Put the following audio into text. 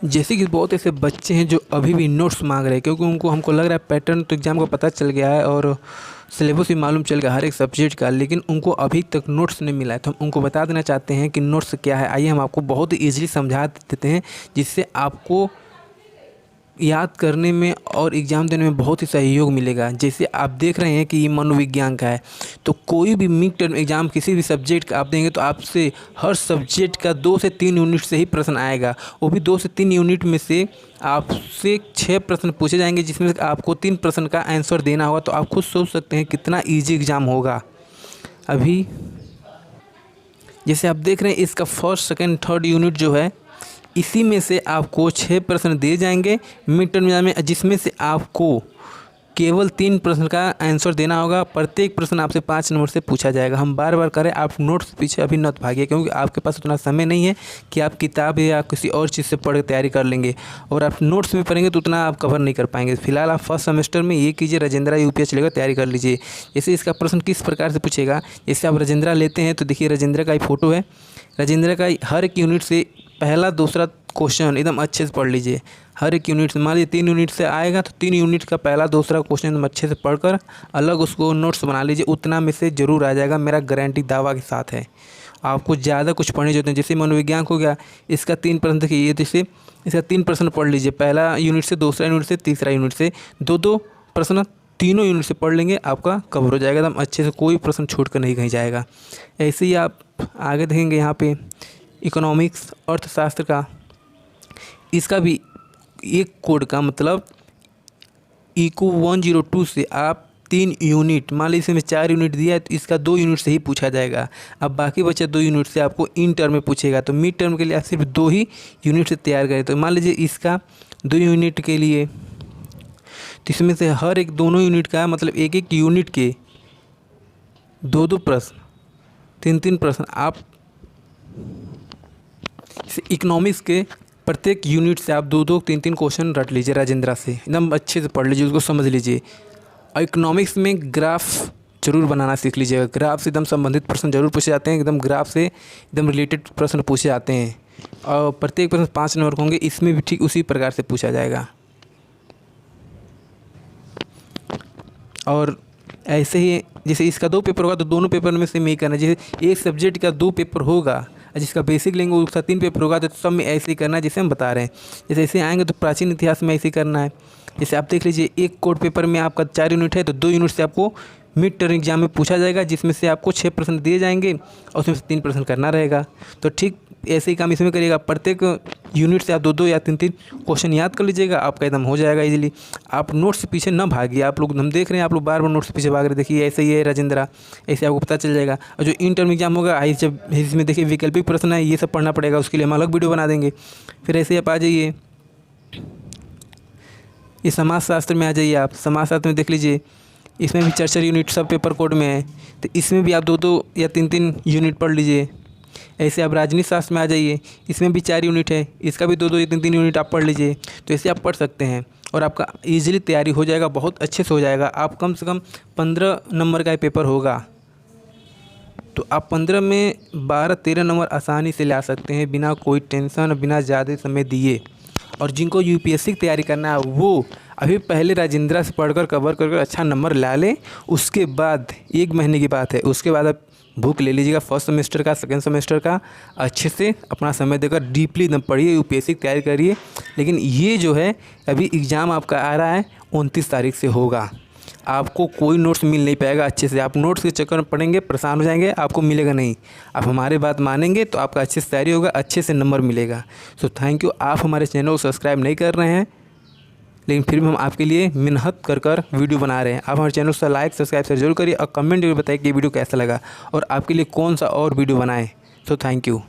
जैसे कि बहुत ऐसे बच्चे हैं जो अभी भी नोट्स मांग रहे हैं, क्योंकि उनको हमको लग रहा है पैटर्न तो एग्ज़ाम को पता चल गया है और सिलेबस भी मालूम चल गया हर एक सब्जेक्ट का, लेकिन उनको अभी तक नोट्स नहीं मिला है। तो हम उनको बता देना चाहते हैं कि नोट्स क्या है। आइए हम आपको बहुत ही ईज़िली समझा देते हैं, जिससे आपको याद करने में और एग्ज़ाम देने में बहुत ही सहयोग मिलेगा। जैसे आप देख रहे हैं कि ये मनोविज्ञान का है, तो कोई भी मिड टर्म एग्ज़ाम किसी भी सब्जेक्ट का आप देंगे तो आपसे हर सब्जेक्ट का 2 से 3 यूनिट से ही प्रश्न आएगा। वो भी 2 से 3 यूनिट में से आपसे 6 प्रश्न पूछे जाएंगे, जिसमें से आपको 3 प्रश्न का आंसर देना होगा। तो आप खुद सोच सकते हैं कितना ईजी एग्ज़ाम होगा। अभी जैसे आप देख रहे हैं इसका फर्स्ट सेकेंड थर्ड यूनिट जो है, इसी में से आपको 6 प्रश्न दिए जाएंगे मिड टर्म एग्जाम में, जिसमें से आपको केवल 3 प्रश्न का आंसर देना होगा। प्रत्येक प्रश्न आपसे 5 नंबर से पूछा जाएगा। हम बार बार करें, आप नोट्स पीछे अभी मत भागिए, क्योंकि आपके पास उतना समय नहीं है कि आप किताब या किसी और चीज़ से पढ़ के तैयारी कर लेंगे, और आप नोट्स में पढ़ेंगे तो उतना आप कवर नहीं कर पाएंगे। फिलहाल आप फर्स्ट सेमेस्टर में ये कीजिए, राजेंद्रा यूपीएस चलेगा, तैयारी कर लीजिए। जैसे इसका प्रश्न किस प्रकार से पूछेगा, जैसे आप राजेंद्रा लेते हैं तो देखिए राजेंद्रा का ही फोटो है। राजेंद्रा का हर एक यूनिट से पहला दूसरा क्वेश्चन एकदम अच्छे से पढ़ लीजिए। हर एक यूनिट से, मान लीजिए 3 यूनिट से आएगा तो 3 यूनिट का पहला दूसरा क्वेश्चन एकदम अच्छे से पढ़कर अलग उसको नोट्स बना लीजिए। उतना में से ज़रूर आ जाएगा, मेरा गारंटी दावा के साथ है। आपको ज़्यादा कुछ पढ़ने जो होते हैं, जैसे मनोविज्ञान हो गया, इसका 3 प्रश्न देखिए, ये जैसे इसका 3 प्रश्न पढ़ लीजिए, पहला यूनिट से, दूसरा यूनिट से, तीसरा यूनिट से, 2-2 प्रश्न तीनों यूनिट से पढ़ लेंगे, आपका कवर हो जाएगा एकदम अच्छे से, कोई प्रश्न छूट कर नहीं कहीं जाएगा। ऐसे ही आप आगे देखेंगे यहाँ पे इकोनॉमिक्स अर्थशास्त्र का, इसका भी एक कोड का मतलब इको 102 से आप 3 यूनिट, मान लीजिए इसमें 4 यूनिट दिया है तो इसका 2 यूनिट से ही पूछा जाएगा। अब बाकी बचे 2 यूनिट से आपको इन टर्म में पूछेगा, तो मिड टर्म के लिए आप सिर्फ 2 ही यूनिट से तैयार करें। तो मान लीजिए इसका 2 यूनिट के लिए, तो इसमें से हर एक दोनों यूनिट का मतलब एक एक यूनिट के 2-2 प्रश्न, 3-3 प्रश्न आप इकोनॉमिक्स के प्रत्येक यूनिट से आप 2-2 3-3 क्वेश्चन रट लीजिए राजेंद्रा से, एकदम अच्छे से पढ़ लीजिए, उसको समझ लीजिए। और इकोनॉमिक्स में ग्राफ जरूर बनाना सीख लीजिएगा। ग्राफ से एकदम संबंधित प्रश्न जरूर पूछे जाते हैं, एकदम ग्राफ से एकदम रिलेटेड प्रश्न पूछे जाते हैं, और प्रत्येक प्रश्न 5 नंबर होंगे। इसमें भी ठीक उसी प्रकार से पूछा जाएगा। और ऐसे ही जैसे इसका 2 पेपर होगा तो दोनों पेपर में से ही करना है। जैसे एक सब्जेक्ट का 2 पेपर होगा, जिसका बेसिक लेंगे उसका 3 पेपर होगा, तो सब में ऐसे ही करना है जैसे हम बता रहे हैं। जैसे ऐसे आएंगे तो प्राचीन इतिहास में ऐसे ही करना है। जैसे आप देख लीजिए एक कोड पेपर में आपका 4 यूनिट है, तो 2 यूनिट से आपको मिड टर्म एग्जाम में पूछा जाएगा, जिसमें से आपको 6 प्रश्न दिए जाएंगे और उसमें से 3 प्रश्न करना रहेगा। तो ठीक ऐसे ही काम इसमें करिएगा। प्रत्येक यूनिट से आप 2-2 या 3-3 क्वेश्चन याद कर लीजिएगा, आपका एकदम हो जाएगा इजीली। आप नोट्स से पीछे ना भागिए। आप लोग, हम देख रहे हैं आप लोग बार बार नोट्स से पीछे भाग रहे, देखिए ऐसे ही है राजेंद्रा, ऐसे आपको पता चल जाएगा। और जो इन टर्म एग्जाम होगा जब इसमें देखिए वैकल्पिक प्रश्न है, ये सब पढ़ना पड़ेगा, उसके लिए हम अलग वीडियो बना देंगे। फिर ऐसे आप आ जाइए, ये समाजशास्त्र में आ जाइए। आप समाजशास्त्र में देख लीजिए, इसमें भी 4-4 यूनिट सब पेपर कोड में है, तो इसमें भी आप 2-2 या 3-3 यूनिट पढ़ लीजिए। ऐसे आप राजनीति शास्त्र में आ जाइए, इसमें भी 4 यूनिट है, इसका भी 2-2 या 3-3 यूनिट आप पढ़ लीजिए। तो ऐसे आप पढ़ सकते हैं और आपका ईजिली तैयारी हो जाएगा, बहुत अच्छे से हो जाएगा। आप कम से कम 15 नंबर का पेपर होगा, तो आप 15 में 12-13 नंबर आसानी से ला सकते हैं, बिना कोई टेंशन, बिना ज़्यादा समय दिए। और जिनको यूपीएससी की तैयारी करना है वो अभी पहले राजेंद्रा से पढ़कर कवर कर अच्छा नंबर ला लें। उसके बाद 1 महीने की बात है, उसके बाद आप बुक ले लीजिएगा फर्स्ट सेमेस्टर का, सेकंड सेमेस्टर का, अच्छे से अपना समय देकर डीपली एकदम पढ़िए, यूपीएससी की तैयारी करिए। लेकिन ये जो है अभी एग्ज़ाम आपका आ रहा है 29 तारीख से होगा, आपको कोई नोट्स मिल नहीं पाएगा अच्छे से। आप नोट्स के चक्कर में पढ़ेंगे, परेशान हो जाएंगे, आपको मिलेगा नहीं। आप हमारी बात मानेंगे तो आपका अच्छे से तैयारी होगा, अच्छे से नंबर मिलेगा। So thank you. आप हमारे चैनल को सब्सक्राइब नहीं कर रहे हैं, लेकिन फिर भी हम आपके लिए मेहनत कर वीडियो बना रहे हैं। आप हमारे चैनल को लाइक सब्सक्राइब जरूर करिए और कमेंट जरूर बताइए कि ये वीडियो कैसा लगा और आपके लिए कौन सा और वीडियो बनाएं। So thank you.